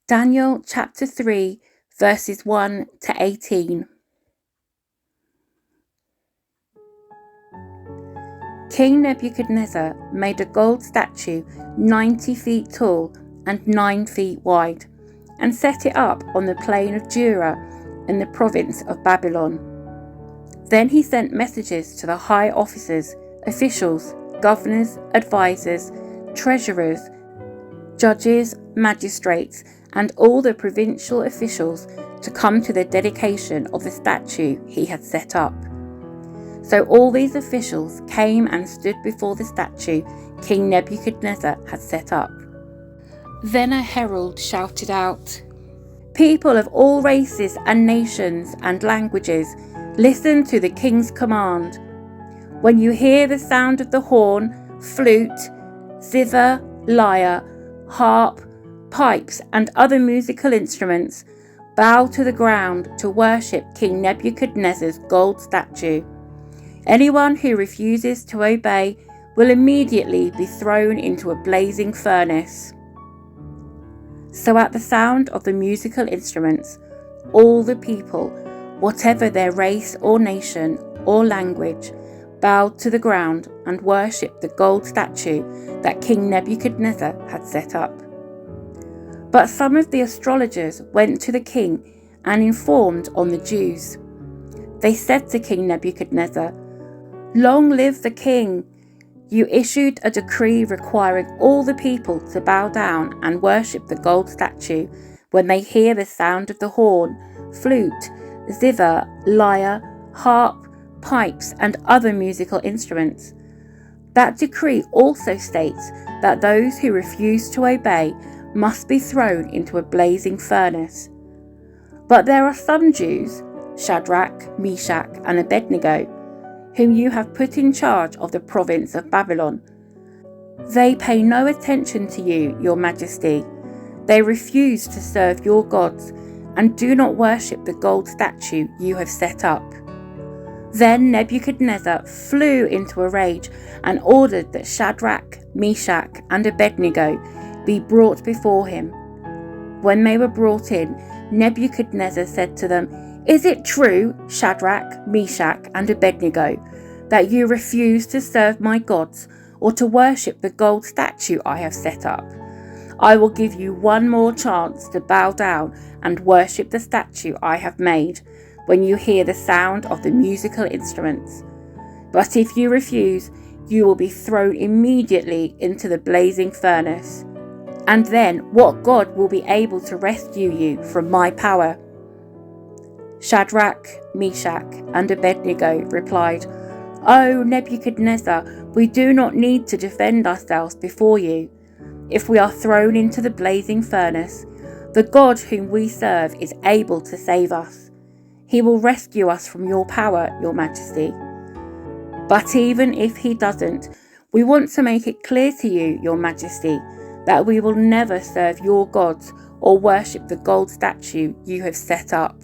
Daniel chapter 3, verses 1 to 18. King Nebuchadnezzar made a gold statue 90 feet tall and 9 feet wide, and set it up on the plain of Dura in the province of Babylon. Then he sent messages to the high officers, officials, governors, advisors, treasurers, judges, magistrates, and all the provincial officials to come to the dedication of the statue he had set up. So all these officials came and stood before the statue King Nebuchadnezzar had set up. Then a herald shouted out, "People of all races and nations and languages, listen to the king's command. When you hear the sound of the horn, flute, zither, lyre, harp, pipes, and other musical instruments, bow to the ground to worship King Nebuchadnezzar's gold statue. Anyone who refuses to obey will immediately be thrown into a blazing furnace." So at the sound of the musical instruments, all the people, whatever their race or nation or language, bowed to the ground and worshipped the gold statue that King Nebuchadnezzar had set up. But some of the astrologers went to the king and informed on the Jews. They said to King Nebuchadnezzar, "Long live the king! You issued a decree requiring all the people to bow down and worship the gold statue when they hear the sound of the horn, flute, zither, lyre, harp, pipes, and other musical instruments. That decree also states that those who refuse to obey must be thrown into a blazing furnace. But there are some Jews, Shadrach, Meshach, and Abednego, whom you have put in charge of the province of Babylon. They pay no attention to you, your majesty. They refuse to serve your gods and do not worship the gold statue you have set up." Then Nebuchadnezzar flew into a rage and ordered that Shadrach, Meshach, and Abednego be brought before him. When they were brought in, Nebuchadnezzar said to them, "Is it true, Shadrach, Meshach, and Abednego, that you refuse to serve my gods or to worship the gold statue I have set up? I will give you one more chance to bow down and worship the statue I have made when you hear the sound of the musical instruments. But if you refuse, you will be thrown immediately into the blazing furnace. And then what God will be able to rescue you from my power?" Shadrach, Meshach, and Abednego replied, "O Nebuchadnezzar, we do not need to defend ourselves before you. If we are thrown into the blazing furnace, the God whom we serve is able to save us. He will rescue us from your power, your majesty. But even if he doesn't, we want to make it clear to you, your majesty, that we will never serve your gods or worship the gold statue you have set up."